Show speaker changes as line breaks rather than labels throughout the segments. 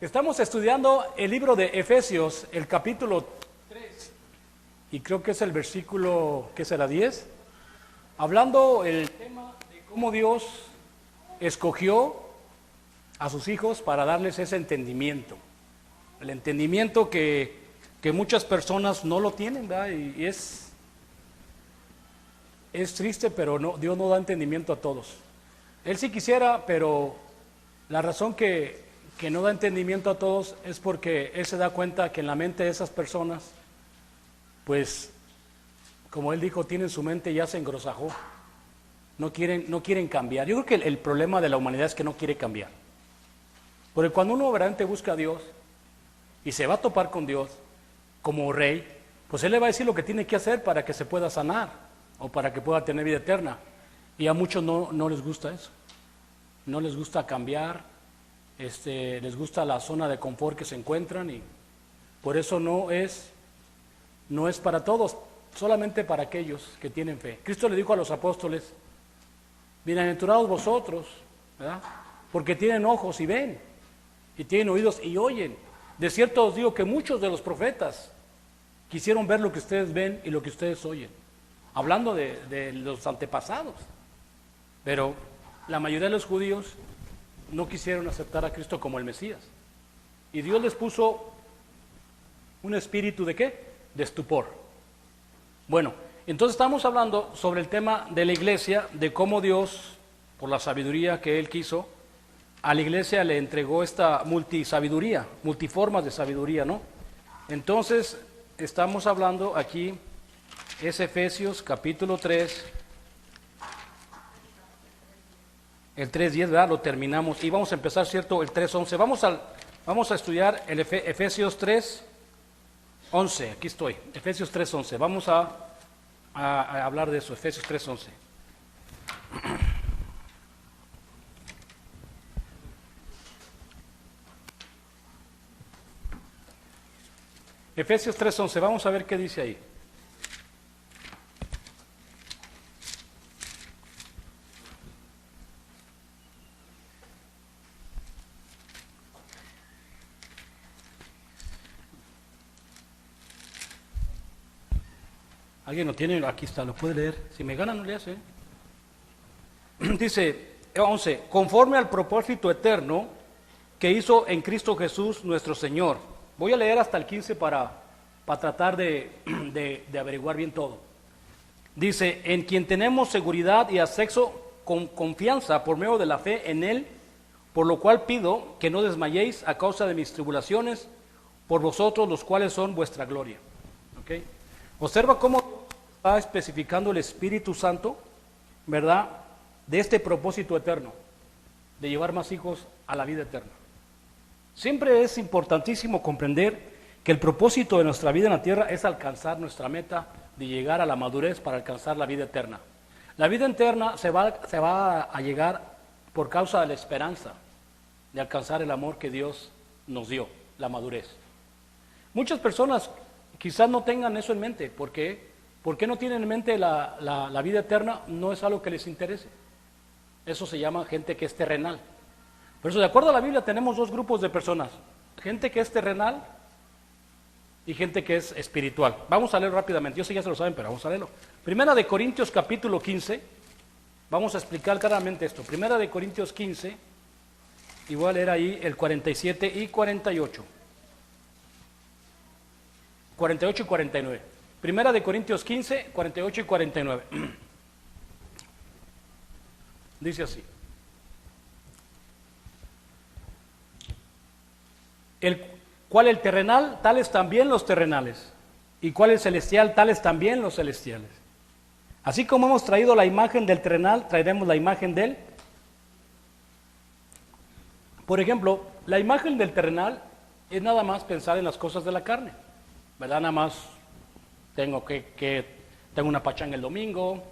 Estamos estudiando el libro de Efesios, el capítulo 3, y creo que es el versículo, ¿qué será? 10, hablando el tema de cómo Dios escogió a sus hijos para darles ese entendimiento, el entendimiento que muchas personas no lo tienen, ¿verdad? Y es triste, pero no, Dios no da entendimiento a todos. Él sí quisiera, pero la razón que no da entendimiento a todos es porque Él se da cuenta que en la mente de esas personas, pues, como Él dijo, tienen su mente ya se engrosajó, no quieren cambiar. Yo creo que el problema de la humanidad es que no quiere cambiar. Porque cuando uno verdaderamente busca a Dios y se va a topar con Dios como rey, pues Él le va a decir lo que tiene que hacer para que se pueda sanar o para que pueda tener vida eterna. Y a muchos no les gusta eso, no les gusta cambiar. Les gusta la zona de confort que se encuentran y por eso no es para todos, solamente para aquellos que tienen fe. Cristo le dijo a los apóstoles: bienaventurados vosotros, ¿verdad? Porque tienen ojos y ven, y tienen oídos y oyen. De cierto os digo que muchos de los profetas quisieron ver lo que ustedes ven y lo que ustedes oyen, hablando de los antepasados, pero la mayoría de los judíos no quisieron aceptar a Cristo como el Mesías. Y Dios les puso un espíritu ¿de qué? De estupor. Bueno, entonces estamos hablando sobre el tema de la iglesia, de cómo Dios, por la sabiduría que Él quiso, a la iglesia le entregó esta multisabiduría, multiformas de sabiduría, ¿no? Entonces, estamos hablando aquí, es Efesios capítulo 3, el 3.10, ¿verdad? Lo terminamos y vamos a empezar, ¿cierto? El 3.11. Vamos a estudiar el Efesios 3.11. Aquí estoy, Efesios 3.11. Vamos a hablar de eso, Efesios 3.11. Efesios 3.11, vamos a ver qué dice ahí. ¿Alguien lo tiene? Aquí está, lo puede leer. Si me gana, no le hace. Dice 11, conforme al propósito eterno que hizo en Cristo Jesús nuestro Señor. Voy a leer hasta el 15 para tratar de averiguar bien todo. Dice, en quien tenemos seguridad y acceso con confianza por medio de la fe en Él, por lo cual pido que no desmayéis a causa de mis tribulaciones por vosotros, los cuales son vuestra gloria. ¿Okay? Observa cómo está especificando el Espíritu Santo, ¿verdad?, de este propósito eterno, de llevar más hijos a la vida eterna. Siempre es importantísimo comprender que el propósito de nuestra vida en la tierra es alcanzar nuestra meta de llegar a la madurez para alcanzar la vida eterna. La vida eterna se va a llegar por causa de la esperanza de alcanzar el amor que Dios nos dio, la madurez. Muchas personas quizás no tengan eso en mente. ¿Por qué? ¿Por qué no tienen en mente la vida eterna? No es algo que les interese. Eso se llama gente que es terrenal. Por eso, de acuerdo a la Biblia, tenemos dos grupos de personas: gente que es terrenal y gente que es espiritual. Vamos a leer rápidamente, yo sé que ya se lo saben, pero vamos a leerlo. Primera de Corintios capítulo 15, vamos a explicar claramente esto. Primera de Corintios 15, y voy a leer ahí el 47 y 48. 48 y 49. Primera de Corintios 15, 48 y 49. Dice así: ¿cuál el terrenal? Tales también los terrenales. ¿Y cuál el celestial? Tales también los celestiales. Así como hemos traído la imagen del terrenal, traeremos la imagen del... Por ejemplo, la imagen del terrenal es nada más pensar en las cosas de la carne, ¿verdad? Nada más tengo una pachanga el domingo,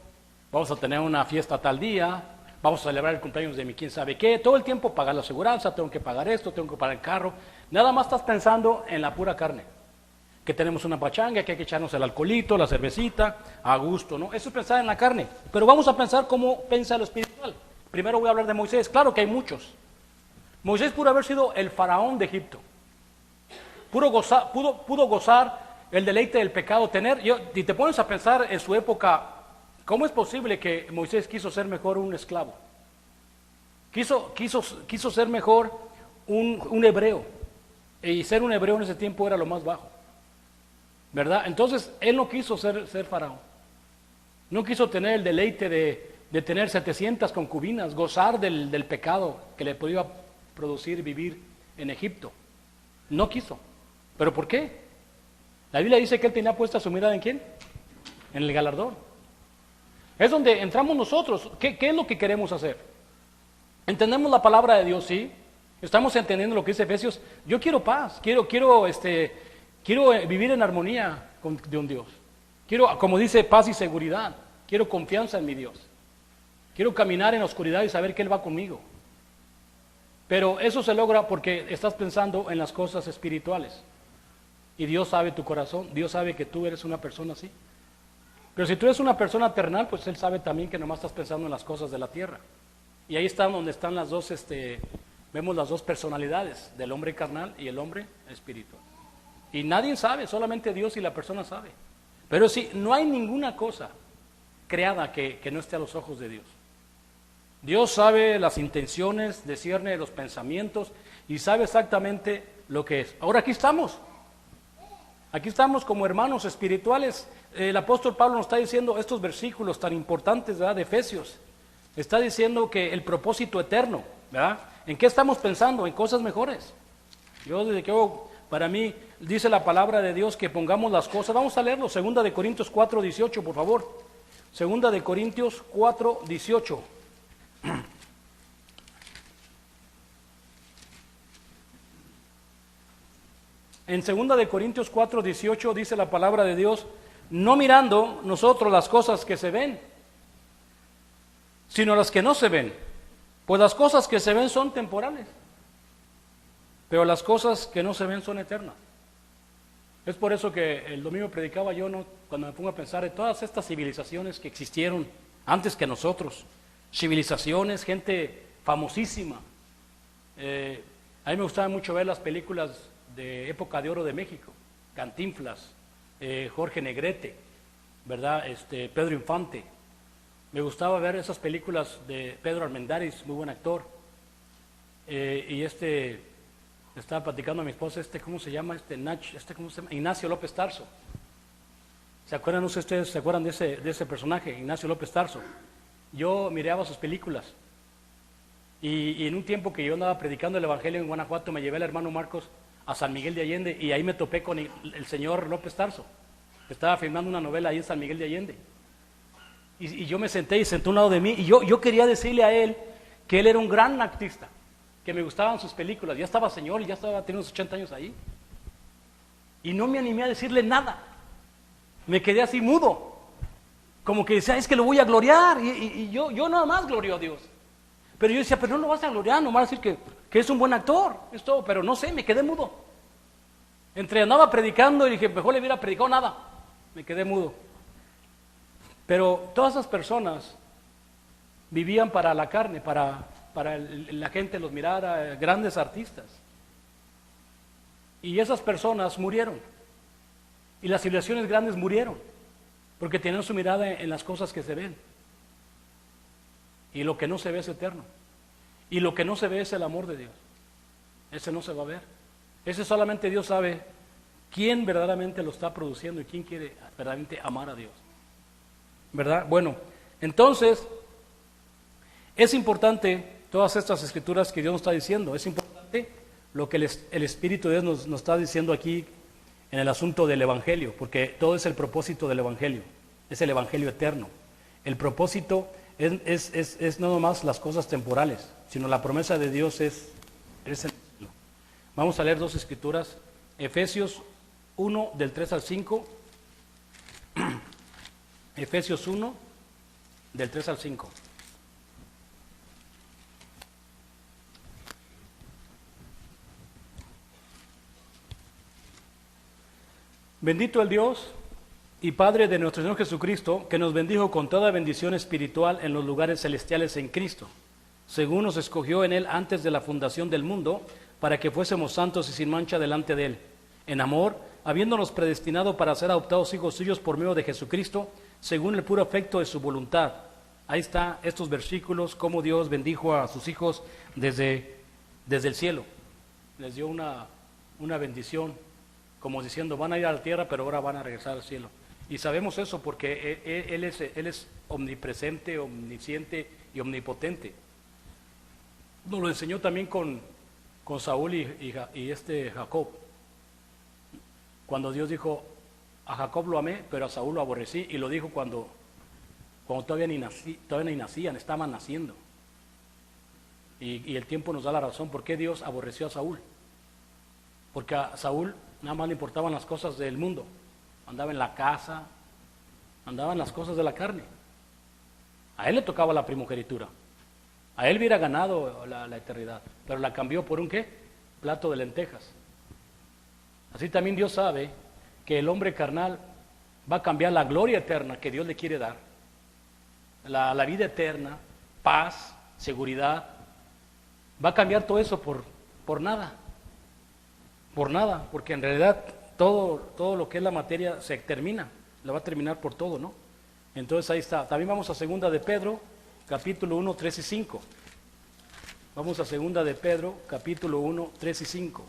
vamos a tener una fiesta tal día, vamos a celebrar el cumpleaños de mi quién sabe qué, todo el tiempo pagar la aseguranza, tengo que pagar esto, tengo que pagar el carro. Nada más estás pensando en la pura carne, que tenemos una pachanga, que hay que echarnos el alcoholito, la cervecita, a gusto, ¿no? Eso es pensar en la carne. Pero vamos a pensar cómo piensa lo espiritual. Primero voy a hablar de Moisés. Claro que hay muchos, Moisés pudo haber sido el faraón de Egipto. Pudo gozar el deleite del pecado. Y te pones a pensar en su época, ¿cómo es posible que Moisés quiso ser mejor un esclavo? Quiso ser mejor un hebreo. Y ser un hebreo en ese tiempo era lo más bajo, ¿verdad? Entonces, él no quiso ser faraón. No quiso tener el deleite de tener 700 concubinas, gozar del pecado que le podía producir vivir en Egipto. No quiso. ¿Pero por qué? La Biblia dice que él tenía puesta su mirada ¿en quién? En el galardón. Es donde entramos nosotros. ¿Qué es lo que queremos hacer? ¿Entendemos la palabra de Dios? Sí. ¿Estamos entendiendo lo que dice Efesios? Yo quiero paz, quiero vivir en armonía con Dios. Quiero, como dice, paz y seguridad. Quiero confianza en mi Dios. Quiero caminar en la oscuridad y saber que Él va conmigo. Pero eso se logra porque estás pensando en las cosas espirituales. Y Dios sabe tu corazón, Dios sabe que tú eres una persona así. Pero si tú eres una persona terrenal, pues Él sabe también que nomás estás pensando en las cosas de la tierra. Y ahí está donde están las dos, vemos las dos personalidades, del hombre carnal y el hombre espiritual. Y nadie sabe, solamente Dios y la persona sabe. Pero sí, no hay ninguna cosa creada que no esté a los ojos de Dios. Dios sabe las intenciones, discierne los pensamientos y sabe exactamente lo que es. Ahora aquí estamos como hermanos espirituales. El apóstol Pablo nos está diciendo estos versículos tan importantes, ¿verdad?, de Efesios. Está diciendo que el propósito eterno, ¿verdad? ¿En qué estamos pensando? En cosas mejores. Para mí, dice la palabra de Dios que pongamos las cosas. Vamos a leerlo, 2 de Corintios 4:18, por favor. 2 de Corintios 4:18. En 2 de Corintios 4:18 dice la palabra de Dios, no mirando nosotros las cosas que se ven, sino las que no se ven. Pues las cosas que se ven son temporales, pero las cosas que no se ven son eternas. Es por eso que el domingo predicaba yo, ¿no?, cuando me pongo a pensar en todas estas civilizaciones que existieron antes que nosotros. Civilizaciones, gente famosísima. A mí me gustaba mucho ver las películas de época de oro de México, Cantinflas, Jorge Negrete, ¿verdad? Pedro Infante. Me gustaba ver esas películas de Pedro Armendáriz, muy buen actor. Estaba platicando a mi esposa, ¿cómo se llama? ¿Cómo se llama? Ignacio López Tarso. ¿Se acuerdan? No sé si ustedes se acuerdan de ese personaje, Ignacio López Tarso. Yo miraba sus películas. Y en un tiempo que yo andaba predicando el Evangelio en Guanajuato, me llevé al hermano Marcos a San Miguel de Allende y ahí me topé con el señor López Tarso, que estaba filmando una novela ahí en San Miguel de Allende. Y yo me senté y sentó a un lado de mí y yo quería decirle a él que él era un gran artista, que me gustaban sus películas. Ya estaba señor y ya estaba teniendo unos 80 años ahí. Y no me animé a decirle nada. Me quedé así mudo. Como que decía, es que lo voy a gloriar. Y yo nada más glorio a Dios. Pero yo decía, pero no lo vas a gloriar, nomás decir que es un buen actor. Es todo, pero no sé, me quedé mudo. Andaba predicando y dije, mejor le hubiera predicado nada. Me quedé mudo. Pero todas esas personas vivían para la carne, para la gente los mirara, grandes artistas. Y esas personas murieron. Y las civilizaciones grandes murieron, porque tienen su mirada en las cosas que se ven. Y lo que no se ve es eterno. Y lo que no se ve es el amor de Dios. Ese no se va a ver. Ese solamente Dios sabe quién verdaderamente lo está produciendo y quién quiere verdaderamente amar a Dios. ¿Verdad? Bueno, entonces es importante todas estas escrituras que Dios nos está diciendo. Es importante lo que el Espíritu de Dios nos está diciendo aquí en el asunto del Evangelio, porque todo es el propósito del Evangelio, es el Evangelio eterno. El propósito es no nomás las cosas temporales, sino la promesa de Dios es el cielo. Vamos a leer dos escrituras, Efesios 1 del 3 al 5, Efesios 1 del 3 al 5. Bendito el Dios y Padre de nuestro Señor Jesucristo, que nos bendijo con toda bendición espiritual en los lugares celestiales en Cristo, según nos escogió en Él antes de la fundación del mundo, para que fuésemos santos y sin mancha delante de Él. En amor, habiéndonos predestinado para ser adoptados hijos suyos por medio de Jesucristo, según el puro afecto de su voluntad. Ahí está estos versículos, cómo Dios bendijo a sus hijos desde el cielo. Les dio una bendición, como diciendo, van a ir a la tierra, pero ahora van a regresar al cielo. Y sabemos eso porque Él es omnipresente, omnisciente y omnipotente. Nos lo enseñó también con Saúl y Jacob. Cuando Dios dijo, a Jacob lo amé, pero a Saúl lo aborrecí, y lo dijo cuando todavía ni nacían, estaban naciendo. Y el tiempo nos da la razón por qué Dios aborreció a Saúl. Porque a Saúl nada más le importaban las cosas del mundo. Andaba en la casa, andaba en las cosas de la carne. A él le tocaba la primogenitura. A él hubiera ganado la eternidad, pero la cambió por un ¿qué? Plato de lentejas. Así también Dios sabe que el hombre carnal va a cambiar la gloria eterna que Dios le quiere dar, la vida eterna, paz, seguridad. Va a cambiar todo eso por nada. Por nada, porque en realidad todo lo que es la materia se termina, la va a terminar por todo, ¿no? Entonces ahí está. También vamos a 2 de Pedro, capítulo 1, 3 y 5. Vamos a 2 de Pedro, capítulo 1, 3 y 5.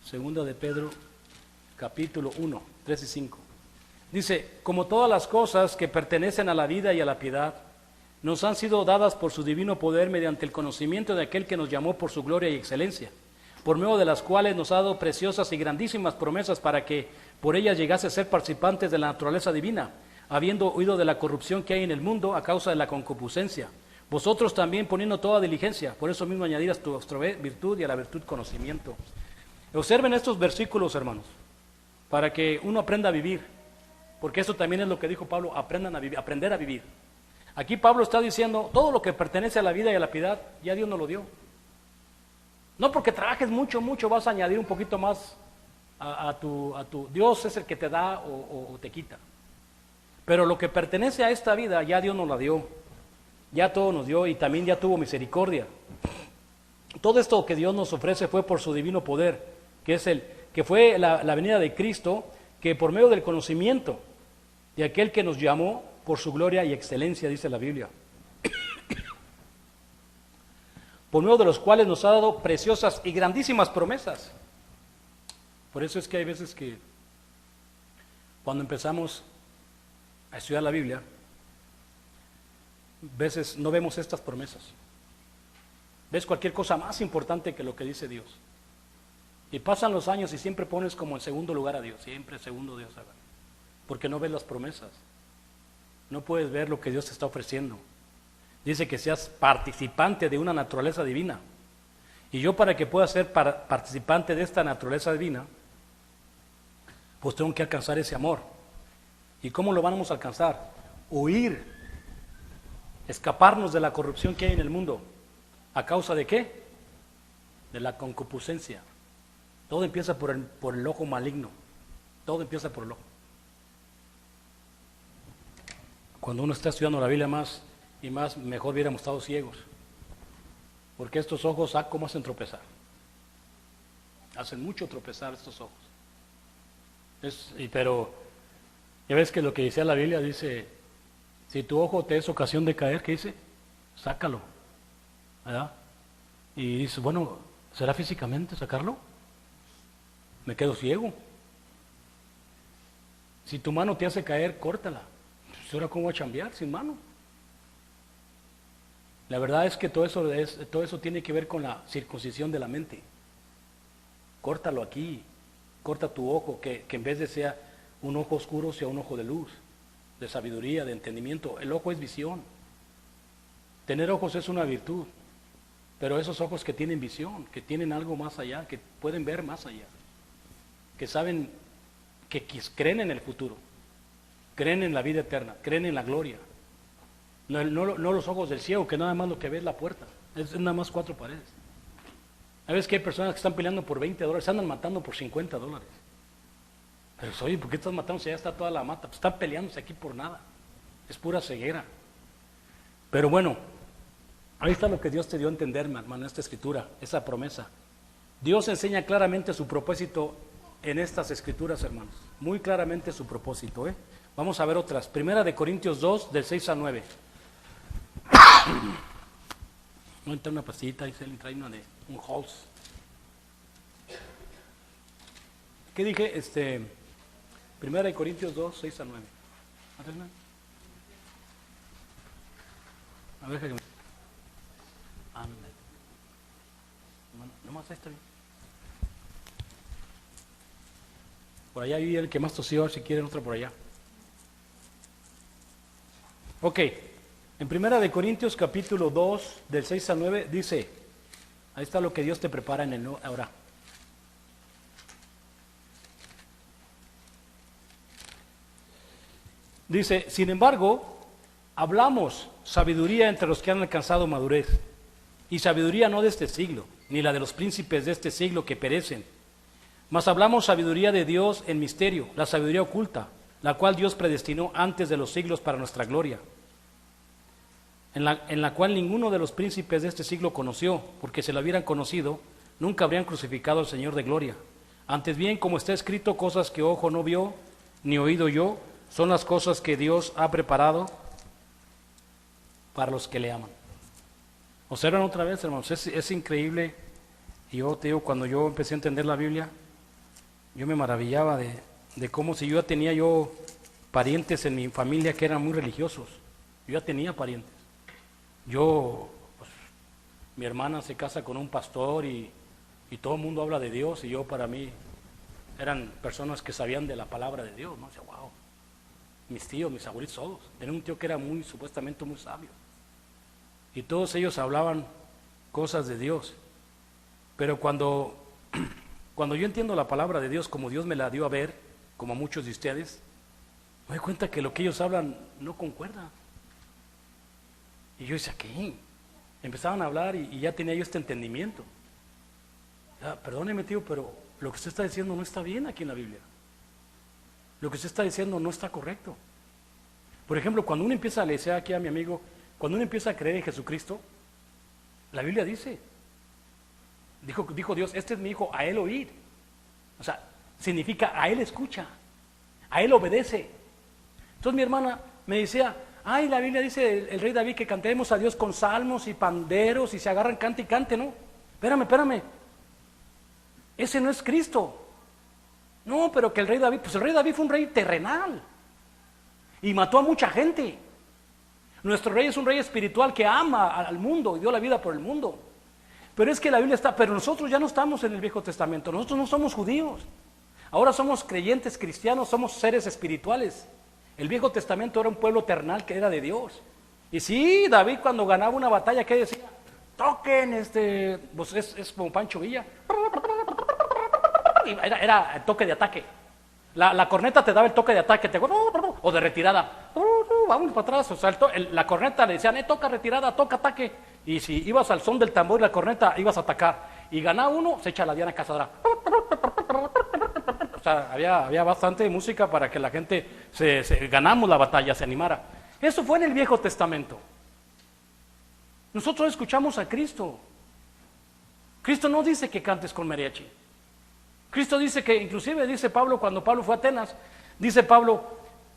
Segunda de Pedro, capítulo 1, 3 y 5. Dice, como todas las cosas que pertenecen a la vida y a la piedad, nos han sido dadas por su divino poder mediante el conocimiento de aquel que nos llamó por su gloria y excelencia, por medio de las cuales nos ha dado preciosas y grandísimas promesas para que por ellas llegase a ser participantes de la naturaleza divina, habiendo huido de la corrupción que hay en el mundo a causa de la concupiscencia. Vosotros también poniendo toda diligencia, por eso mismo añadir a vuestra virtud y a la virtud conocimiento. Observen estos versículos, hermanos, para que uno aprenda a vivir, porque eso también es lo que dijo Pablo, aprendan a vivir, aprender a vivir. Aquí Pablo está diciendo, todo lo que pertenece a la vida y a la piedad, ya Dios nos lo dio. No porque trabajes mucho vas a añadir un poquito más a tu Dios es el que te da o te quita. Pero lo que pertenece a esta vida, ya Dios nos la dio, ya todo nos dio y también ya tuvo misericordia. Todo esto que Dios nos ofrece fue por su divino poder, que fue la venida de Cristo, que por medio del conocimiento de aquel que nos llamó por su gloria y excelencia, dice la Biblia, por medio de los cuales nos ha dado preciosas y grandísimas promesas. Por eso es que hay veces que cuando empezamos a estudiar la Biblia, veces no vemos estas promesas. Ves cualquier cosa más importante que lo que dice Dios. Y pasan los años y siempre pones como en segundo lugar a Dios, siempre segundo Dios, porque no ves las promesas. No puedes ver lo que Dios te está ofreciendo. Dice que seas participante de una naturaleza divina. Y yo para que pueda ser participante de esta naturaleza divina, pues tengo que alcanzar ese amor. ¿Y cómo lo vamos a alcanzar? Huir, escaparnos de la corrupción que hay en el mundo. ¿A causa de qué? De la concupiscencia. Todo empieza por el ojo maligno. Todo empieza por el ojo. Cuando uno está estudiando la Biblia más y más, mejor hubiéramos estado ciegos. Porque estos ojos, ¿cómo hacen tropezar? Hacen mucho tropezar estos ojos. Pero, ya ves que lo que decía la Biblia dice, si tu ojo te es ocasión de caer, ¿qué dice? Sácalo. ¿Verdad? Y dice, bueno, ¿será físicamente sacarlo? Me quedo ciego. Si tu mano te hace caer, córtala. Pues ahora, ¿cómo voy a chambear sin mano? La verdad es que todo eso tiene que ver con la circuncisión de la mente. Córtalo aquí, corta tu ojo, que en vez de sea un ojo oscuro, sea un ojo de luz, de sabiduría, de entendimiento. El ojo es visión. Tener ojos es una virtud, pero esos ojos que tienen visión, que tienen algo más allá, que pueden ver más allá, que saben, que creen en el futuro, creen en la vida eterna, creen en la gloria. No los ojos del ciego, que nada más lo que ve es la puerta, es nada más 4 paredes. A veces que hay personas que están peleando por $20, se andan matando por $50. Pero oye, ¿por qué estás matando si ya está toda la mata? Pues están peleándose aquí por nada. Es pura ceguera. Pero bueno, ahí está lo que Dios te dio a entender, hermano, esta escritura, esa promesa. Dios enseña claramente su propósito en estas escrituras, hermanos. Muy claramente su propósito, ¿eh? Vamos a ver otras. Primera de Corintios 2, del 6 al 9. No entra una pastillita, ahí se le trae una de un Halls. ¿Qué dije? Primera de Corintios 2, 6 al 9. A ver, que... Nomás ahí está bien. Por allá hay el que más tosió, si quieren otra por allá. Ok, en Primera de Corintios capítulo 2, del 6 al 9, dice, ahí está lo que Dios te prepara en el ahora. Dice, sin embargo, hablamos sabiduría entre los que han alcanzado madurez, y sabiduría no de este siglo, ni la de los príncipes de este siglo que perecen, mas hablamos sabiduría de Dios en misterio, la sabiduría oculta, la cual Dios predestinó antes de los siglos para nuestra gloria, en la cual ninguno de los príncipes de este siglo conoció, porque si la hubieran conocido, nunca habrían crucificado al Señor de gloria. Antes bien, como está escrito, cosas que ojo no vio, ni oído yo, son las cosas que Dios ha preparado para los que le aman. Observen otra vez, hermanos, es increíble. Y yo te digo, cuando yo empecé a entender la Biblia, yo me maravillaba de cómo si yo ya tenía parientes en mi familia que eran muy religiosos. Yo ya tenía parientes. Pues, mi hermana se casa con un pastor y todo el mundo habla de Dios, y yo, para mí, eran personas que sabían de la palabra de Dios, ¿no? O sea, wow. Mis tíos, mis abuelitos, todos. Tenía un tío que era supuestamente muy sabio. Y todos ellos hablaban cosas de Dios. Pero cuando yo entiendo la palabra de Dios como Dios me la dio a ver, como a muchos de ustedes, me doy cuenta que lo que ellos hablan no concuerda. Y yo decía, ¿qué? Empezaban a hablar y ya tenía yo este entendimiento. Ya, perdóneme, tío, pero lo que usted está diciendo no está bien aquí en la Biblia. Lo que usted está diciendo no está correcto. Por ejemplo, cuando uno empieza, le decía aquí a mi amigo, cuando uno empieza a creer en Jesucristo, la Biblia dice, dijo Dios, este es mi hijo, a él oír. O sea, significa a él escucha, a él obedece. Entonces mi hermana me decía, ay, la Biblia dice el rey David que cantemos a Dios con salmos y panderos y se agarran cante y cante, ¿no? Espérame. Ese no es Cristo. No, pero que el rey David, pues el rey David fue un rey terrenal y mató a mucha gente. Nuestro rey es un rey espiritual que ama al mundo y dio la vida por el mundo. Pero es que la Biblia está, pero nosotros ya no estamos en el Viejo Testamento, nosotros no somos judíos. Ahora somos creyentes cristianos, somos seres espirituales. El Viejo Testamento era un pueblo terrenal que era de Dios. Y sí, David cuando ganaba una batalla, ¿qué decía? Toquen, pues es como Pancho Villa. Era el toque de ataque. La corneta te daba el toque de ataque, o de retirada. Vamos para atrás. O sea, la corneta le decían, toca retirada, toca ataque. Y si ibas al son del tambor y la corneta, ibas a atacar. Y ganaba uno, se echa la diana cazadora. O sea, había bastante música para que la gente ganamos la batalla, se animara. Eso fue en el Viejo Testamento. Nosotros escuchamos a Cristo. Cristo no dice que cantes con mariachi. Cristo dice que, inclusive dice Pablo, cuando Pablo fue a Atenas, dice Pablo,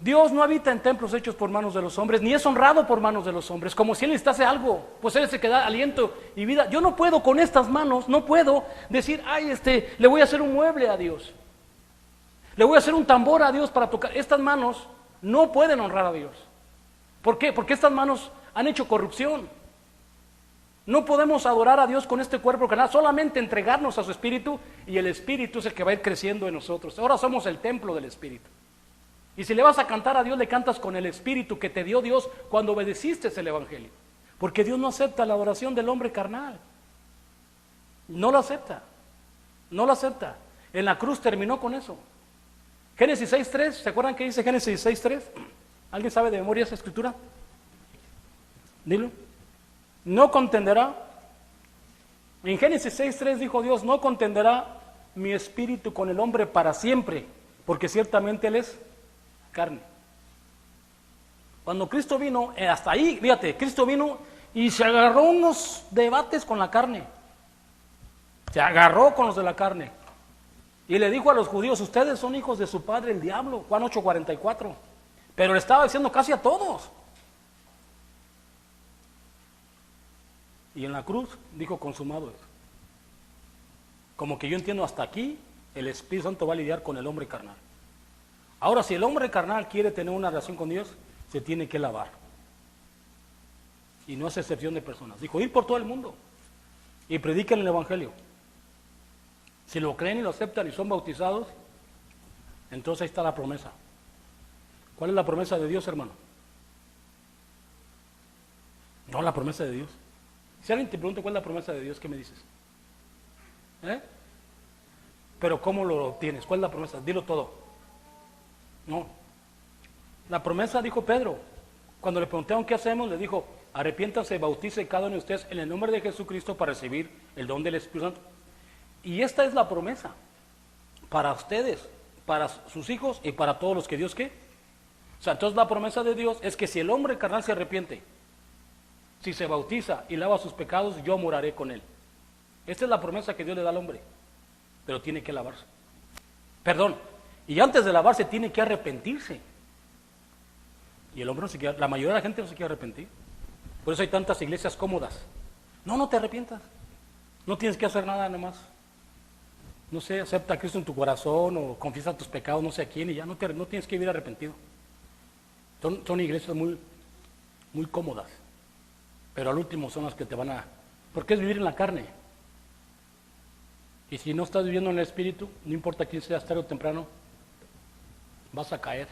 Dios no habita en templos hechos por manos de los hombres, ni es honrado por manos de los hombres, como si Él necesitase algo, pues Él es el que da aliento y vida. Yo no puedo con estas manos, no puedo decir, ay, le voy a hacer un mueble a Dios, le voy a hacer un tambor a Dios para tocar. Estas manos no pueden honrar a Dios. ¿Por qué? Porque estas manos han hecho corrupción. No podemos adorar a Dios con este cuerpo carnal, solamente entregarnos a su Espíritu, y el Espíritu es el que va a ir creciendo en nosotros. Ahora somos el templo del Espíritu. Y si le vas a cantar a Dios, le cantas con el Espíritu que te dio Dios cuando obedeciste el Evangelio. Porque Dios no acepta la adoración del hombre carnal. No lo acepta. No lo acepta. En la cruz terminó con eso. Génesis 6.3, ¿se acuerdan qué dice Génesis 6.3? ¿Alguien sabe de memoria esa escritura? Dilo. No contenderá. En Génesis 6.3 dijo Dios, no contenderá mi espíritu con el hombre para siempre. porque ciertamente Él es carne. Cuando Cristo vino, hasta ahí, fíjate, Cristo vino y se agarró unos debates con la carne. Se agarró con los de la carne. Y le dijo a los judíos, ustedes son hijos de su padre el diablo, Juan 8:44. Pero le estaba diciendo casi a todos. Y en la cruz dijo, consumado es. Como que yo entiendo hasta aquí, el Espíritu Santo va a lidiar con el hombre carnal. Ahora, si el hombre carnal quiere tener una relación con Dios, se tiene que lavar. Y no es excepción de personas. Dijo, ir por todo el mundo y prediquen el Evangelio. Si lo creen y lo aceptan y son bautizados, entonces ahí está la promesa. ¿Cuál es la promesa de Dios, hermano? No, la promesa de Dios. Si alguien te pregunta cuál es la promesa de Dios, ¿qué me dices? Pero ¿cómo lo obtienes? ¿Cuál es la promesa? Dilo todo. No. La promesa, dijo Pedro, cuando le preguntaron qué hacemos, le dijo, arrepiéntanse, bautícense cada uno de ustedes en el nombre de Jesucristo para recibir el don del Espíritu Santo. Y esta es la promesa para ustedes, para sus hijos y para todos los que Dios ¿qué? O sea, entonces la promesa de Dios es que si el hombre carnal se arrepiente, si se bautiza y lava sus pecados, yo moraré con él. Esta es la promesa que Dios le da al hombre, pero tiene que lavarse. Perdón, y antes de lavarse tiene que arrepentirse. Y el hombre no se quiere, la mayoría de la gente no se quiere arrepentir. Por eso hay tantas iglesias cómodas. No te arrepientas. No tienes que hacer nada nomás. No sé, acepta a Cristo en tu corazón o confiesa tus pecados, no sé a quién, y ya no tienes que vivir arrepentido. Son iglesias muy cómodas, pero al último son las que te van a... Porque es vivir en la carne. Y si no estás viviendo en el Espíritu, no importa quién seas, tarde o temprano, vas a caer.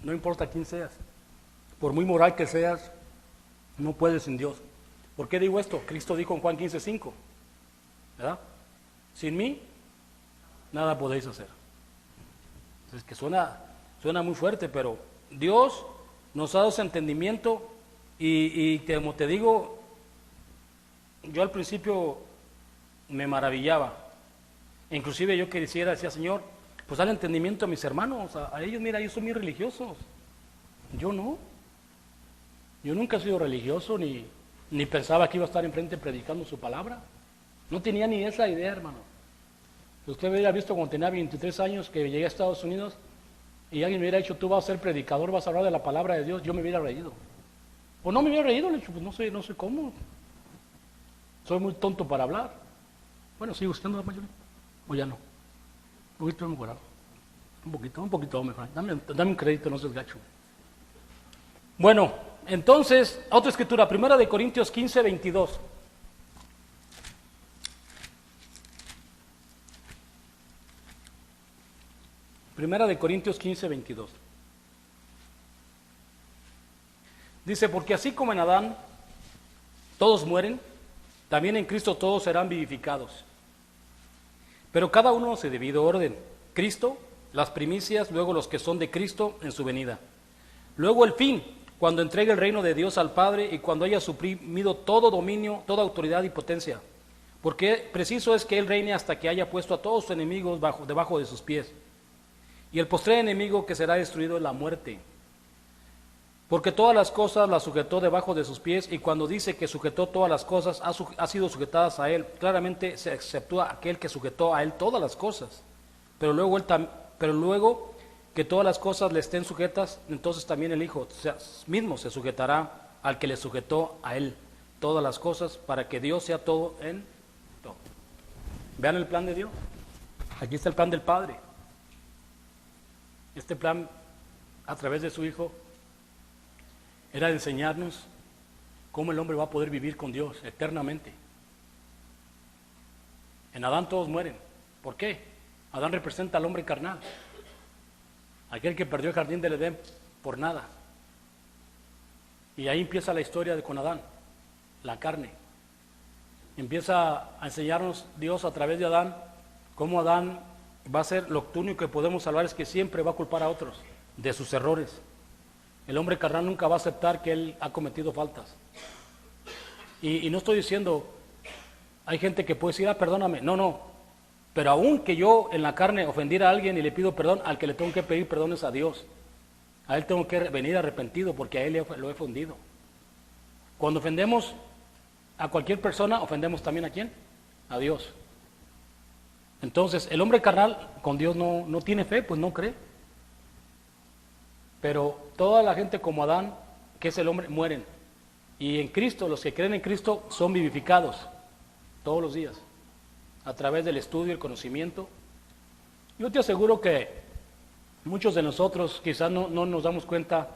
No importa quién seas. Por muy moral que seas, no puedes sin Dios. ¿Por qué digo esto? Cristo dijo en Juan 15:5, ¿verdad? Sin mí, nada podéis hacer. Es que suena muy fuerte, pero Dios nos ha dado ese entendimiento y como te digo, yo al principio me maravillaba. Inclusive yo quisiera, decía, Señor, pues dale entendimiento a mis hermanos, a ellos, mira, ellos son muy religiosos. Yo no. Yo nunca he sido religioso, ni pensaba que iba a estar enfrente predicando su palabra. No tenía ni esa idea, hermano. Usted hubiera visto cuando tenía 23 años que llegué a Estados Unidos y alguien me hubiera dicho, tú vas a ser predicador, vas a hablar de la palabra de Dios, yo me hubiera reído. O no me hubiera reído, le he dicho, pues no sé cómo. Soy muy tonto para hablar. Bueno, ¿sigo siendo la mayoría? ¿O ya no? Un poquito mejorado. Un poquito mejor. Dame un crédito, no seas gacho. Bueno, entonces, otra escritura, 1 Corintios 15:22. Primera de Corintios 15:22. Dice, porque así como en Adán todos mueren, también en Cristo todos serán vivificados. Pero cada uno a su debido orden. Cristo, las primicias, luego los que son de Cristo en su venida. Luego el fin, cuando entregue el reino de Dios al Padre y cuando haya suprimido todo dominio, toda autoridad y potencia. Porque preciso es que Él reine hasta que haya puesto a todos sus enemigos debajo de sus pies. Y el postrer enemigo que será destruido es la muerte. Porque todas las cosas las sujetó debajo de sus pies, y cuando dice que sujetó todas las cosas, ha sido sujetadas a Él. Claramente se exceptúa aquel que sujetó a Él todas las cosas. Pero luego que todas las cosas le estén sujetas, entonces también el Hijo mismo se sujetará al que le sujetó a Él todas las cosas, para que Dios sea todo en todo. Vean el plan de Dios. Aquí está el plan del Padre. Este plan, a través de su Hijo, era enseñarnos cómo el hombre va a poder vivir con Dios eternamente. En Adán todos mueren. ¿Por qué? Adán representa al hombre carnal, aquel que perdió el jardín del Edén por nada. Y ahí empieza la historia con Adán, la carne. Empieza a enseñarnos Dios a través de Adán, cómo Adán va a ser, lo único que podemos salvar es que siempre va a culpar a otros de sus errores. El hombre carnal nunca va a aceptar que él ha cometido faltas. Y no estoy diciendo, hay gente que puede decir, perdóname. No. Pero aún que yo en la carne ofendiera a alguien y le pido perdón, al que le tengo que pedir perdón es a Dios. A Él tengo que venir arrepentido porque a Él lo he ofendido. Cuando ofendemos a cualquier persona, ofendemos también ¿a quién? A Dios. Entonces, el hombre carnal con Dios no tiene fe, pues no cree. Pero toda la gente como Adán, que es el hombre, mueren. Y en Cristo, los que creen en Cristo son vivificados todos los días, a través del estudio, el conocimiento. Yo te aseguro que muchos de nosotros quizás no nos damos cuenta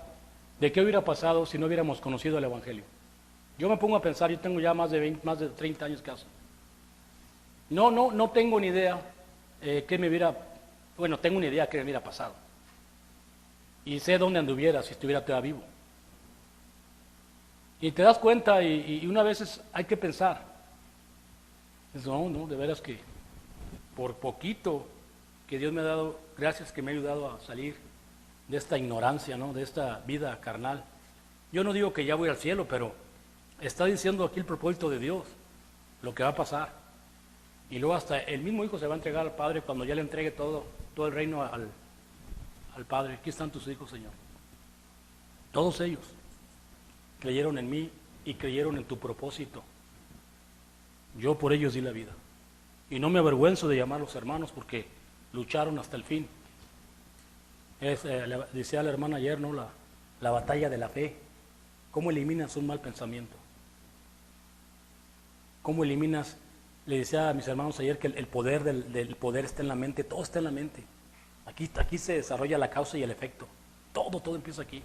de qué hubiera pasado si no hubiéramos conocido el Evangelio. Yo me pongo a pensar, yo tengo ya más de 30 años casi. No tengo ni idea tengo una idea que me hubiera pasado. Y sé dónde anduviera si estuviera todavía vivo. Y te das cuenta y una vez hay que pensar. De veras que por poquito que Dios me ha dado, gracias que me ha ayudado a salir de esta ignorancia, ¿no? De esta vida carnal. Yo no digo que ya voy al cielo, pero está diciendo aquí el propósito de Dios, lo que va a pasar. Y luego hasta el mismo Hijo se va a entregar al Padre cuando ya le entregue todo el reino al Padre. Aquí están tus hijos, Señor. Todos ellos creyeron en mí y creyeron en tu propósito. Yo por ellos di la vida. Y no me avergüenzo de llamarlos hermanos porque lucharon hasta el fin. Decía la hermana ayer, ¿no? La batalla de la fe. ¿Cómo eliminas un mal pensamiento? ¿Cómo eliminas? Le decía a mis hermanos ayer que el poder del poder está en la mente. Todo está en la mente. Aquí se desarrolla la causa y el efecto. Todo empieza aquí.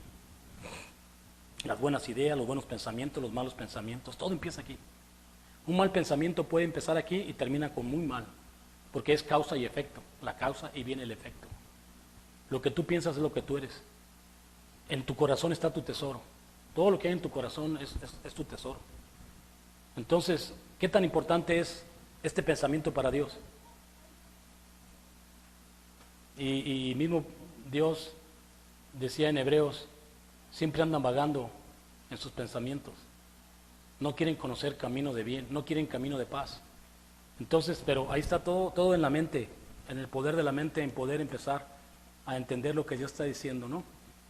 Las buenas ideas, los buenos pensamientos, los malos pensamientos, todo empieza aquí. Un mal pensamiento puede empezar aquí y termina con muy mal, porque es causa y efecto. La causa y viene el efecto. Lo que tú piensas es lo que tú eres. En tu corazón está tu tesoro. Todo lo que hay en tu corazón es tu tesoro. Entonces, ¿qué tan importante es este pensamiento para Dios? Y mismo Dios decía en Hebreos, siempre andan vagando en sus pensamientos. No quieren conocer camino de bien, no quieren camino de paz. Entonces, pero ahí está todo en la mente, en el poder de la mente, en poder empezar a entender lo que Dios está diciendo, ¿no?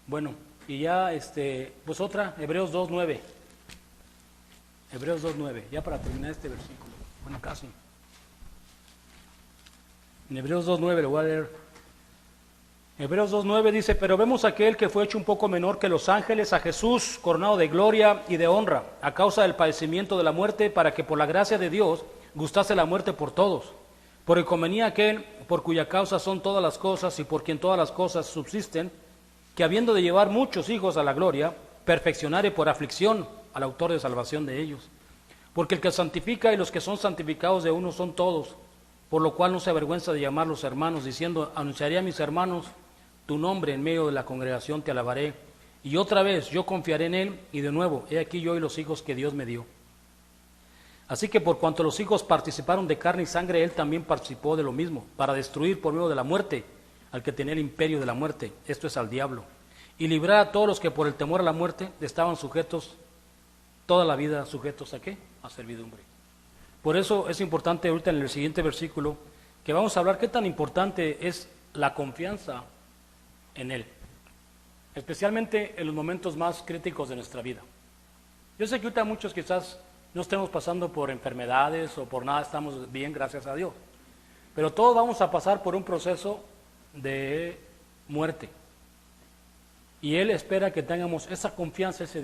Bueno, y ya, pues otra, Hebreos 2:9. Hebreos 2:9, ya para terminar este versículo. Bueno, casi. En Hebreos 2:9 lo voy a leer. Hebreos 2:9 dice, pero vemos a aquel que fue hecho un poco menor que los ángeles, a Jesús, coronado de gloria y de honra, a causa del padecimiento de la muerte, para que por la gracia de Dios gustase la muerte por todos. Porque convenía aquel por cuya causa son todas las cosas y por quien todas las cosas subsisten, que habiendo de llevar muchos hijos a la gloria, perfeccionare por aflicción al autor de salvación de ellos. Porque el que santifica y los que son santificados de uno son todos, por lo cual no se avergüenza de llamarlos hermanos, diciendo, anunciaré a mis hermanos tu nombre en medio de la congregación, te alabaré. Y otra vez yo confiaré en él, y de nuevo, he aquí yo y los hijos que Dios me dio. Así que por cuanto los hijos participaron de carne y sangre, él también participó de lo mismo, para destruir por medio de la muerte al que tenía el imperio de la muerte, esto es al diablo, y librar a todos los que por el temor a la muerte estaban sujetos, toda la vida sujetos ¿a qué? A servidumbre. Por eso es importante ahorita en el siguiente versículo, que vamos a hablar qué tan importante es la confianza en Él, especialmente en los momentos más críticos de nuestra vida. Yo sé que ahorita muchos quizás no estemos pasando por enfermedades o por nada, estamos bien, gracias a Dios, pero todos vamos a pasar por un proceso de muerte, y Él espera que tengamos esa confianza ese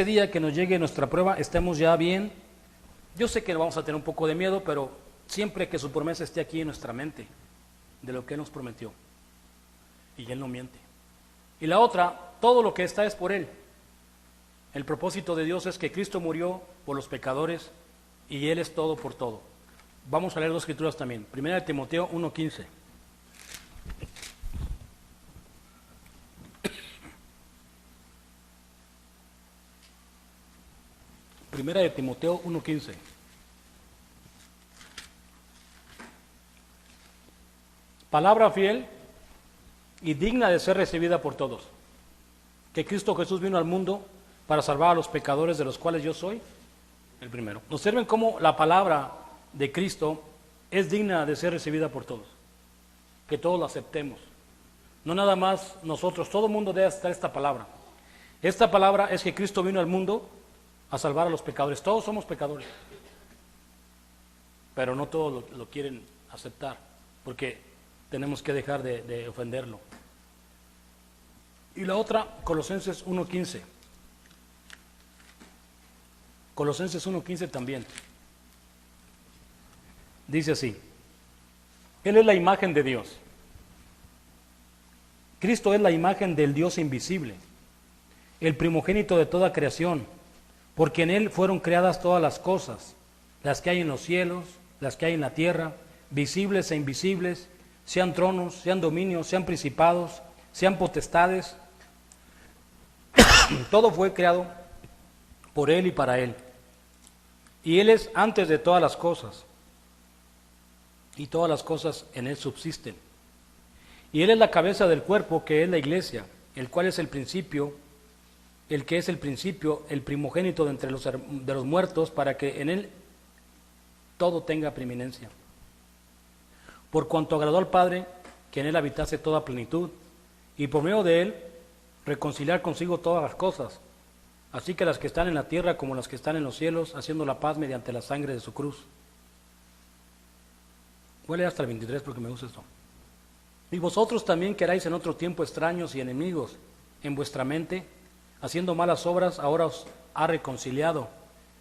día que nos llegue nuestra prueba, estemos ya bien. Yo sé que vamos a tener un poco de miedo, pero siempre que su promesa esté aquí en nuestra mente, de lo que Él nos prometió. Y Él no miente. Y la otra, todo lo que está es por Él. El propósito de Dios es que Cristo murió por los pecadores y Él es todo por todo. Vamos a leer dos escrituras también. Primera de Timoteo 1:15. Primera de Timoteo 1:15. Palabra fiel y digna de ser recibida por todos, que Cristo Jesús vino al mundo para salvar a los pecadores, de los cuales yo soy el primero. Observen cómo la palabra de Cristo es digna de ser recibida por todos, que todos la aceptemos. No nada más nosotros, todo el mundo debe aceptar esta palabra. Esta palabra es que Cristo vino al mundo a salvar a los pecadores. Todos somos pecadores, pero no todos lo quieren aceptar, porque tenemos que dejar de ofenderlo. Y la otra, Colosenses 1:15. Colosenses 1:15 también. Dice así: Él es la imagen de Dios. Cristo es la imagen del Dios invisible, el primogénito de toda creación, porque en Él fueron creadas todas las cosas, las que hay en los cielos, las que hay en la tierra, visibles e invisibles, sean tronos, sean dominios, sean principados, sean potestades. Todo fue creado por Él y para Él. Y Él es antes de todas las cosas, y todas las cosas en Él subsisten. Y Él es la cabeza del cuerpo, que es la iglesia, el cual es el principio, el que es el principio, el primogénito de entre de los muertos, para que en Él todo tenga preeminencia. Por cuanto agradó al Padre que en Él habitase toda plenitud, y por medio de Él reconciliar consigo todas las cosas, así que las que están en la tierra como las que están en los cielos, haciendo la paz mediante la sangre de su cruz. Voy a leer hasta el 23 porque me gusta esto. Y vosotros también que erais en otro tiempo extraños y enemigos en vuestra mente, haciendo malas obras, ahora os ha reconciliado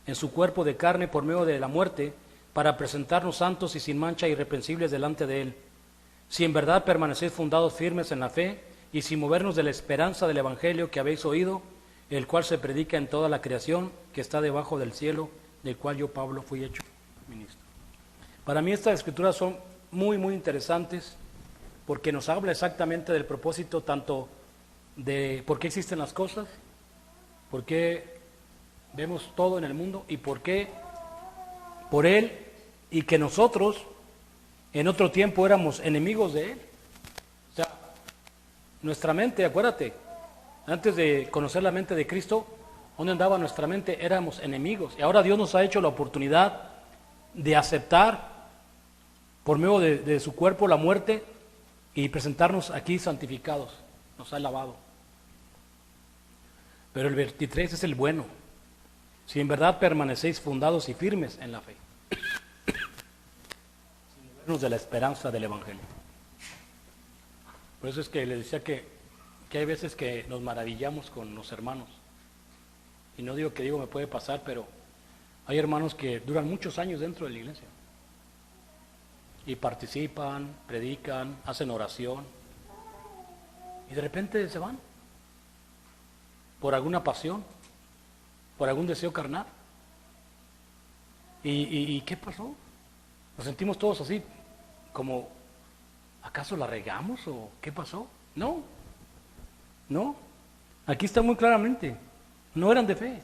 en su cuerpo de carne por medio de la muerte, para presentarnos santos y sin mancha irreprensibles delante de Él. Si en verdad permanecéis fundados firmes en la fe, y sin movernos de la esperanza del Evangelio que habéis oído, el cual se predica en toda la creación que está debajo del cielo, del cual yo, Pablo, fui hecho ministro. Para mí estas escrituras son muy, muy interesantes, porque nos habla exactamente del propósito, tanto de por qué existen las cosas, por qué vemos todo en el mundo, y por qué por Él, y que nosotros en otro tiempo éramos enemigos de Él. O sea, nuestra mente, acuérdate, antes de conocer la mente de Cristo, ¿dónde andaba nuestra mente? Éramos enemigos, y ahora Dios nos ha hecho la oportunidad de aceptar por medio de su cuerpo la muerte y presentarnos aquí santificados. Nos ha lavado. Pero el 23 es el bueno. Si en verdad permanecéis fundados y firmes en la fe, sin movernos de la esperanza del Evangelio. Por eso es que les decía que hay veces que nos maravillamos con los hermanos. Y no digo que me puede pasar, pero hay hermanos que duran muchos años dentro de la iglesia. Y participan, predican, hacen oración. Y de repente se van. Por alguna pasión, por algún deseo carnal. ¿Y qué pasó? Nos sentimos todos así, como, ¿acaso la regamos o qué pasó? No, aquí está muy claramente, no eran de fe.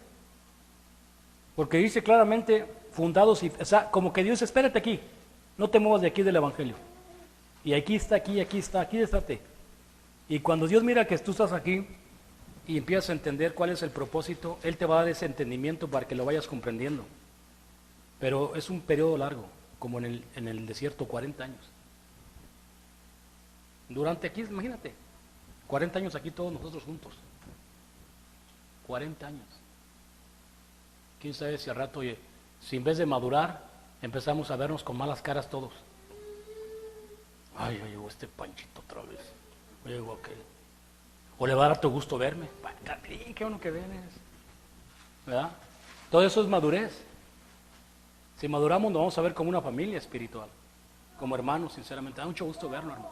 Porque dice claramente, fundados, o sea, como que Dios, espérate aquí, no te muevas de aquí del Evangelio. Y aquí está, aquí estate. Y cuando Dios mira que tú estás aquí, y empiezas a entender cuál es el propósito, Él te va a dar ese entendimiento para que lo vayas comprendiendo. Pero es un periodo largo, como en el desierto, 40 años. Durante aquí, imagínate, 40 años aquí todos nosotros juntos. 40 años. ¿Quién sabe si al rato, oye, si en vez de madurar, empezamos a vernos con malas caras todos? Ay, ya llegó este Panchito otra vez. Ya llegó aquel. O le va a dar tu gusto verme. Qué bueno que vienes. ¿Verdad? Todo eso es madurez. Si maduramos, nos vamos a ver como una familia espiritual. Como hermanos, sinceramente. Da mucho gusto verlo, hermano.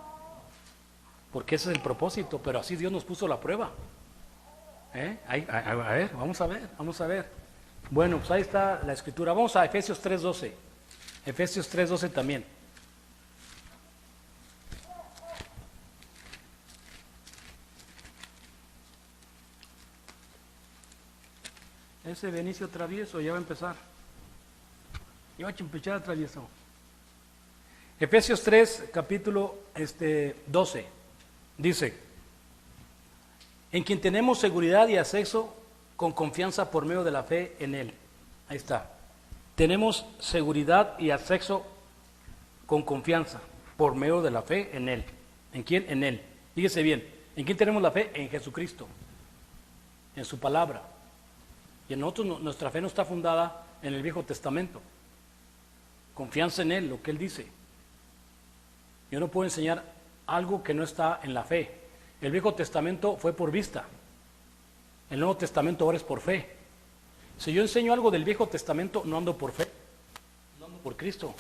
Porque ese es el propósito. Pero así Dios nos puso la prueba. A ver, vamos a ver. Bueno, pues ahí está la escritura. Vamos a Efesios 3:12. Efesios 3:12 también. Ese Benicio travieso ya va a empezar. Ya va a empezar travieso. Efesios 3, capítulo 12. Dice: en quien tenemos seguridad y acceso con confianza por medio de la fe en Él. Ahí está. Tenemos seguridad y acceso con confianza por medio de la fe en Él. ¿En quién? En Él. Fíjese bien, ¿en quién tenemos la fe? En Jesucristo, en su palabra. Y en nosotros nuestra fe no está fundada en el Viejo Testamento. Confianza en Él, lo que Él dice. Yo no puedo enseñar algo que no está en la fe. El Viejo Testamento fue por vista. El Nuevo Testamento ahora es por fe. Si yo enseño algo del Viejo Testamento, no ando por fe, no ando por Cristo.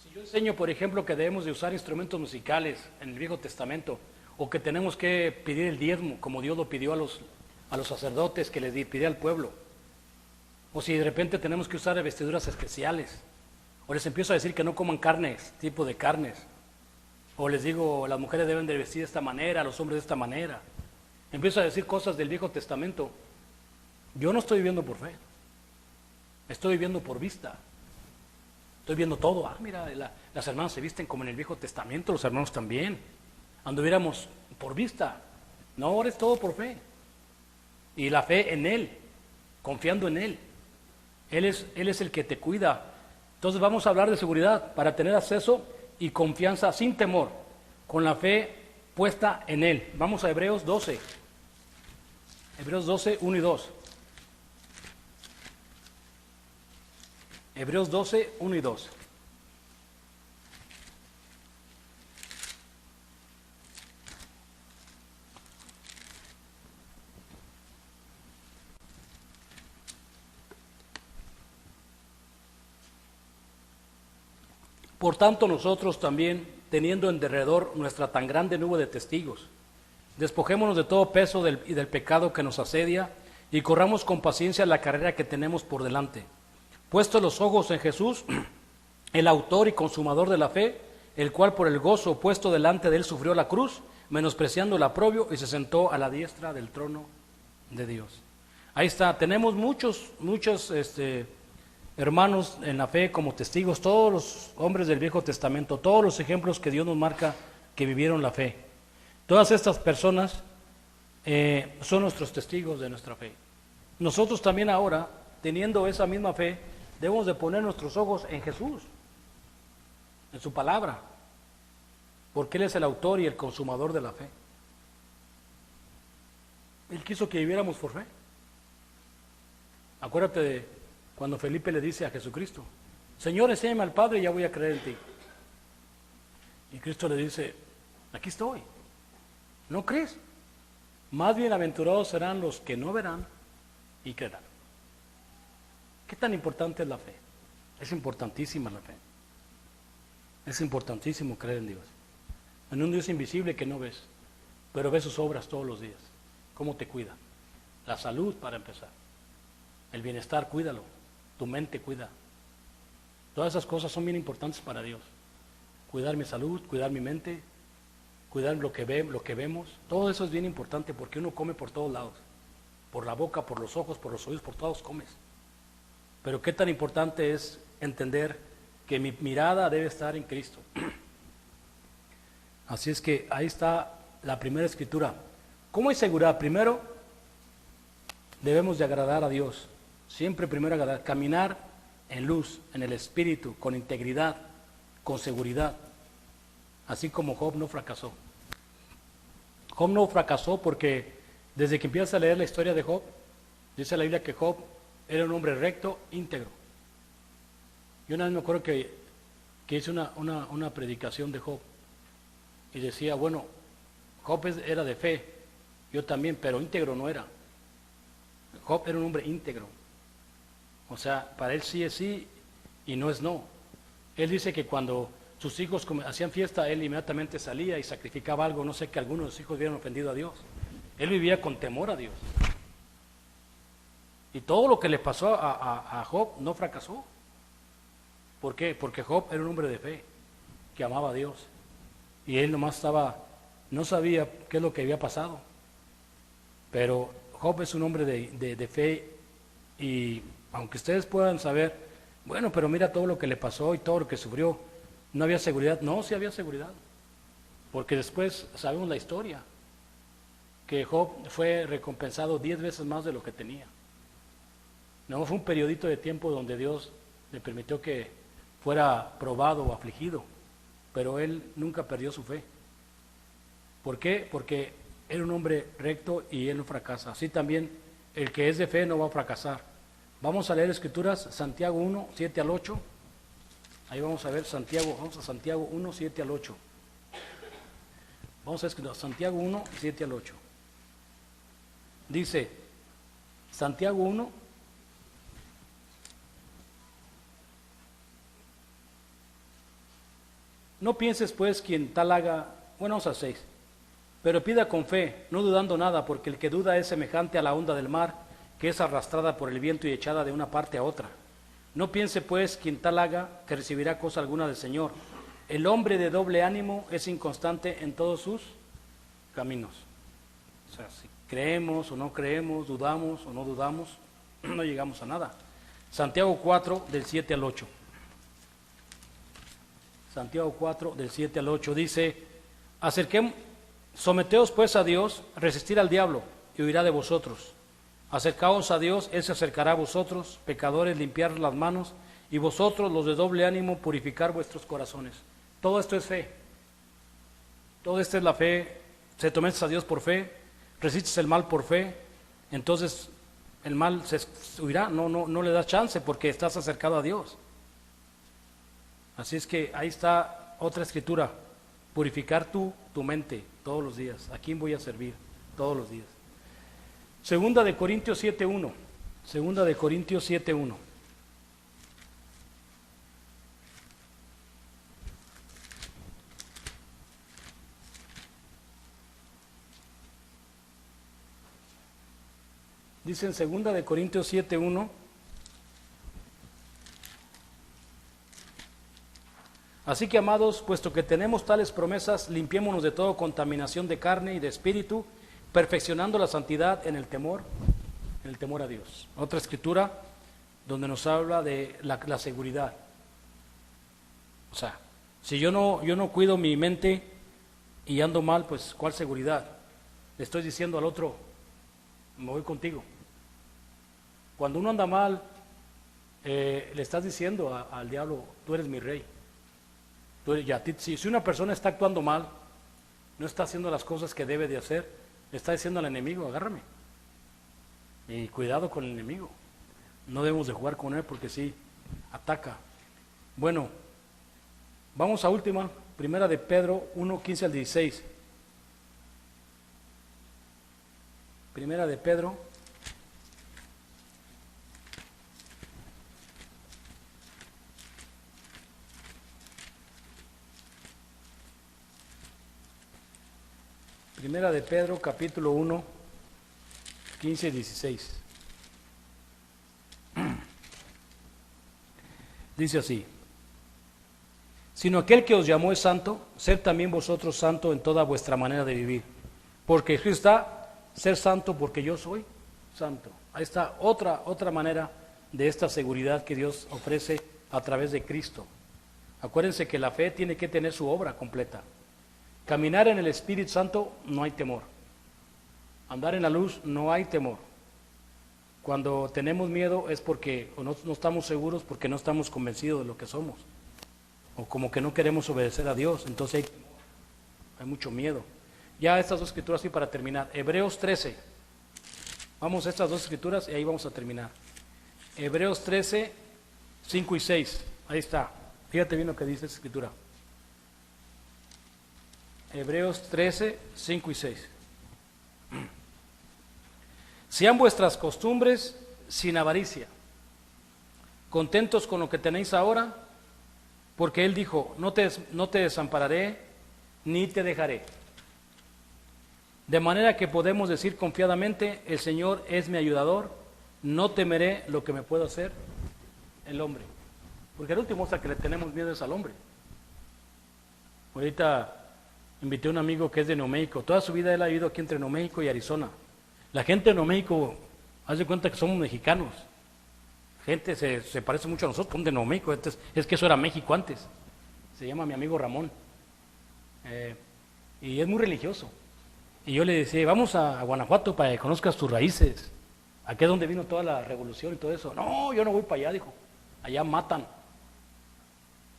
Si yo enseño, por ejemplo, que debemos de usar instrumentos musicales en el Viejo Testamento, o que tenemos que pedir el diezmo, como Dios lo pidió a los sacerdotes, que les pidió al pueblo, o si de repente tenemos que usar vestiduras especiales, o les empiezo a decir que no coman carnes, tipo de carnes, o les digo, las mujeres deben de vestir de esta manera, los hombres de esta manera, empiezo a decir cosas del Viejo Testamento, yo no estoy viviendo por fe, estoy viviendo por vista. Estoy viendo todo. Mira, las hermanas se visten como en el Viejo Testamento, los hermanos también. Anduviéramos por vista. No, ahora es todo por fe. Y la fe en Él, confiando en Él. Él es el que te cuida. Entonces vamos a hablar de seguridad para tener acceso y confianza sin temor, con la fe puesta en Él. Vamos a Hebreos 12. Hebreos 12, 1 y 2. Hebreos 12, 1 y 2. Por tanto nosotros también, teniendo en derredor nuestra tan grande nube de testigos, despojémonos de todo peso y del pecado que nos asedia y corramos con paciencia la carrera que tenemos por delante. Puestos los ojos en Jesús, el autor y consumador de la fe, el cual por el gozo puesto delante de él sufrió la cruz, menospreciando el oprobio, y se sentó a la diestra del trono de Dios. Ahí está, tenemos muchos hermanos en la fe como testigos, todos los hombres del Viejo Testamento, todos los ejemplos que Dios nos marca que vivieron la fe. Todas estas personas son nuestros testigos de nuestra fe. Nosotros también ahora, teniendo esa misma fe, debemos de poner nuestros ojos en Jesús, en su palabra, porque Él es el autor y el consumador de la fe. Él quiso que viviéramos por fe. Acuérdate de cuando Felipe le dice a Jesucristo, Señor, enséñame al Padre y ya voy a creer en ti. Y Cristo le dice, aquí estoy, ¿no crees? Más bienaventurados serán los que no verán y creerán. ¿Qué tan importante es la fe? Es importantísima la fe. Es importantísimo creer en Dios. En un Dios invisible que no ves, pero ves sus obras todos los días. ¿Cómo te cuida? La salud, para empezar. El bienestar, cuídalo. Tu mente, cuida. Todas esas cosas son bien importantes para Dios. Cuidar mi salud, cuidar mi mente, cuidar lo que vemos. Todo eso es bien importante porque uno come por todos lados. Por la boca, por los ojos, por los oídos, por todos comes. Pero qué tan importante es entender que mi mirada debe estar en Cristo. Así es que ahí está la primera escritura. ¿Cómo hay seguridad? Primero, debemos de agradar a Dios. Siempre primero agradar, caminar en luz, en el Espíritu, con integridad, con seguridad. Así como Job no fracasó. Job no fracasó porque desde que empiezas a leer la historia de Job, dice la Biblia que Job era un hombre recto, íntegro. Yo una vez me acuerdo que hice una predicación de Job y decía, bueno, Job era de fe, yo también, pero íntegro no era. Job era un hombre íntegro. O sea, para él sí es sí y no es no. Él dice que cuando sus hijos hacían fiesta, él inmediatamente salía y sacrificaba algo, no sé que algunos de sus hijos hubieran ofendido a Dios. Él vivía con temor a Dios. Y todo lo que le pasó a Job no fracasó. ¿Por qué? Porque Job era un hombre de fe, que amaba a Dios. Y él nomás no sabía qué es lo que había pasado. Pero Job es un hombre de fe y aunque ustedes puedan saber, bueno, pero mira todo lo que le pasó y todo lo que sufrió, ¿no había seguridad? No, sí había seguridad. Porque después sabemos la historia, que Job fue recompensado 10 veces más de lo que tenía. No fue un periodito de tiempo donde Dios le permitió que fuera probado o afligido, pero él nunca perdió su fe. ¿Por qué? Porque era un hombre recto y él no fracasa. Así también el que es de fe no va a fracasar. Vamos a leer Escrituras, Santiago 1, 7 al 8. Ahí vamos a ver vamos a Santiago 1, 7 al 8. Vamos a escribir Santiago 1, 7 al 8. Dice, Santiago 1, no pienses pues quien tal haga, bueno, vamos a 6, pero pida con fe, no dudando nada, porque el que duda es semejante a la onda del mar, que es arrastrada por el viento y echada de una parte a otra. No piense pues quien tal haga, que recibirá cosa alguna del Señor. El hombre de doble ánimo es inconstante en todos sus caminos. O sea, si creemos o no creemos, dudamos o no dudamos, no llegamos a nada. Santiago 4, del 7 al 8. Santiago 4, del 7 al 8 dice, someteos pues a Dios, resistir al diablo y huirá de vosotros. Acercaos a Dios, Él se acercará a vosotros, pecadores, limpiar las manos, y vosotros, los de doble ánimo, purificar vuestros corazones. Todo esto es fe. Todo esto es la fe. Se sometes a Dios por fe, resistes el mal por fe, entonces el mal se huirá, no le das chance porque estás acercado a Dios. Así es que ahí está otra escritura, purificar tu mente todos los días. ¿A quién voy a servir todos los días? Segunda de Corintios 7.1. Segunda de Corintios 7.1. Dice en segunda de Corintios 7.1. Así que, amados, puesto que tenemos tales promesas, limpiémonos de toda contaminación de carne y de espíritu, perfeccionando la santidad en el temor a Dios. Otra escritura donde nos habla de la seguridad. O sea, si yo no cuido mi mente y ando mal, pues ¿cuál seguridad? Le estoy diciendo al otro, me voy contigo. Cuando uno anda mal, le estás diciendo al diablo, tú eres mi rey. Si una persona está actuando mal, no está haciendo las cosas que debe de hacer, le está diciendo al enemigo, agárrame. Y cuidado con el enemigo. No debemos de jugar con él porque sí, ataca. Bueno, vamos a última, primera de Pedro 1, 15 al 16. Primera de Pedro. Primera de Pedro, capítulo 1, 15 y 16. Dice así, sino aquel que os llamó es santo, sed también vosotros santo en toda vuestra manera de vivir. Porque Cristo está, ser santo porque yo soy santo. Ahí está otra manera de esta seguridad que Dios ofrece a través de Cristo. Acuérdense que la fe tiene que tener su obra completa. Caminar en el Espíritu Santo no hay temor. Andar en la luz no hay temor. Cuando tenemos miedo es porque o no estamos seguros, porque no estamos convencidos de lo que somos. O como que no queremos obedecer a Dios, entonces hay mucho miedo. Ya estas dos escrituras, y para terminar, Hebreos 13. Vamos a estas dos escrituras y ahí vamos a terminar. Hebreos 13, 5 y 6. Ahí está. Fíjate bien lo que dice esta escritura. Hebreos 13, 5 y 6. Sean vuestras costumbres sin avaricia, contentos con lo que tenéis ahora, porque Él dijo, no te desampararé, ni te dejaré. De manera que podemos decir confiadamente, el Señor es mi ayudador, no temeré lo que me pueda hacer el hombre. Porque el último hasta que le tenemos miedo es al hombre. Ahorita invité a un amigo que es de Nuevo México. Toda su vida él ha vivido aquí entre Nuevo México y Arizona. La gente de Nuevo México hace cuenta que somos mexicanos. La gente se parece mucho a nosotros, son de Nuevo México. Es que eso era México antes. Se llama mi amigo Ramón. Y es muy religioso. Y yo le decía, vamos a Guanajuato para que conozcas tus raíces. Aquí es donde vino toda la revolución y todo eso. No, yo no voy para allá, dijo. Allá matan.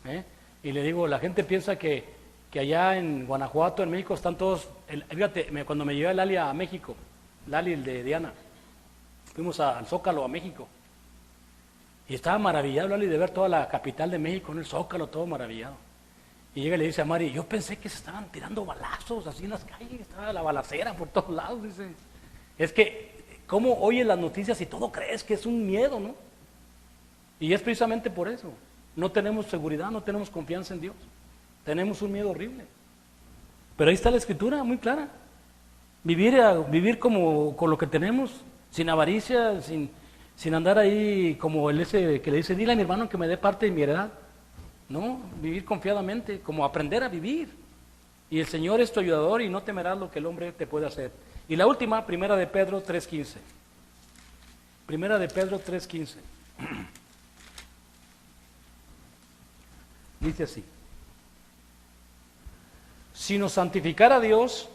¿eh? Y le digo, la gente piensa que allá en Guanajuato, en México, están todos, fíjate, cuando me llevé a Lali a México, Lali, el de Diana, fuimos al Zócalo, a México, y estaba maravillado Lali de ver toda la capital de México, en el Zócalo, todo maravillado. Y llega y le dice a Mari, yo pensé que se estaban tirando balazos así en las calles, estaba la balacera por todos lados, dice. Es que, ¿cómo oyes las noticias y todo crees que es un miedo, no? Y es precisamente por eso. No tenemos seguridad, no tenemos confianza en Dios. Tenemos un miedo horrible. Pero ahí está la Escritura, muy clara. Vivir como con lo que tenemos, sin avaricia, sin andar ahí como ese que le dice, dile a mi hermano que me dé parte de mi heredad. No, vivir confiadamente, como aprender a vivir. Y el Señor es tu ayudador y no temerás lo que el hombre te puede hacer. Y la última, Primera de Pedro 3:15. Primera de Pedro 3:15. Dice así: sino santificar a Dios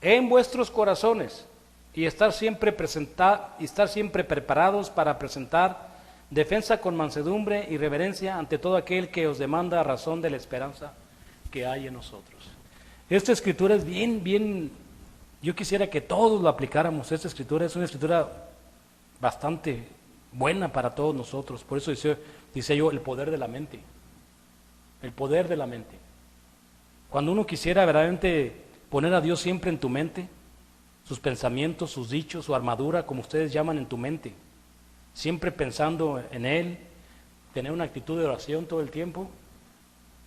en vuestros corazones y estar siempre preparados para presentar defensa con mansedumbre y reverencia ante todo aquel que os demanda a razón de la esperanza que hay en nosotros. Esta escritura es bien, yo quisiera que todos la aplicáramos. Esta escritura es una escritura bastante buena para todos nosotros. Por eso dice yo, el poder de la mente. El poder de la mente. Cuando uno quisiera verdaderamente poner a Dios siempre en tu mente, sus pensamientos, sus dichos, su armadura, como ustedes llaman, en tu mente, siempre pensando en Él, tener una actitud de oración todo el tiempo,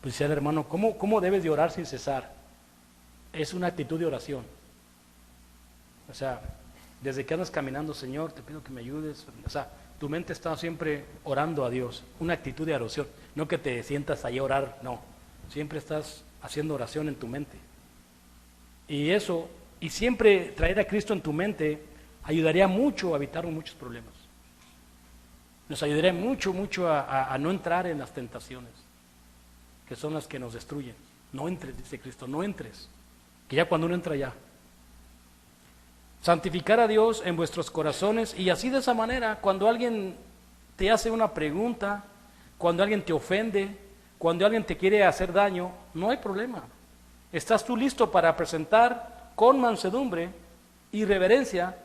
pues decía el hermano, ¿cómo debes de orar sin cesar? Es una actitud de oración. O sea, desde que andas caminando, Señor, te pido que me ayudes. O sea, tu mente está siempre orando a Dios, una actitud de oración. No que te sientas ahí a orar, no. Siempre estás haciendo oración en tu mente. Y eso, y siempre traer a Cristo en tu mente, ayudaría mucho a evitar muchos problemas. Nos ayudaría mucho a no entrar en las tentaciones, que son las que nos destruyen. No entres, dice Cristo, no entres. Que ya cuando uno entra ya. Santificar a Dios en vuestros corazones, y así de esa manera, cuando alguien te hace una pregunta, cuando alguien te ofende, cuando alguien te quiere hacer daño, no hay problema. Estás tú listo para presentar con mansedumbre y reverencia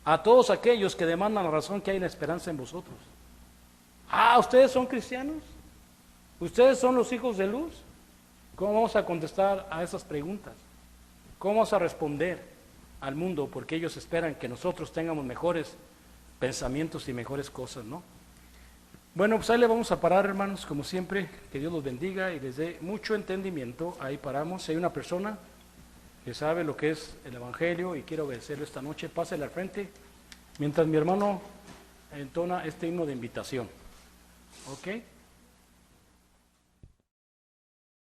a todos aquellos que demandan la razón que hay en la esperanza en vosotros. Ah, ¿ustedes son cristianos? ¿Ustedes son los hijos de luz? ¿Cómo vamos a contestar a esas preguntas? ¿Cómo vamos a responder al mundo? Porque ellos esperan que nosotros tengamos mejores pensamientos y mejores cosas, ¿no? Bueno, pues ahí le vamos a parar, hermanos, como siempre. Que Dios los bendiga y les dé mucho entendimiento. Ahí paramos. Si hay una persona que sabe lo que es el Evangelio y quiere obedecerlo esta noche, pásele al frente mientras mi hermano entona este himno de invitación. ¿Ok?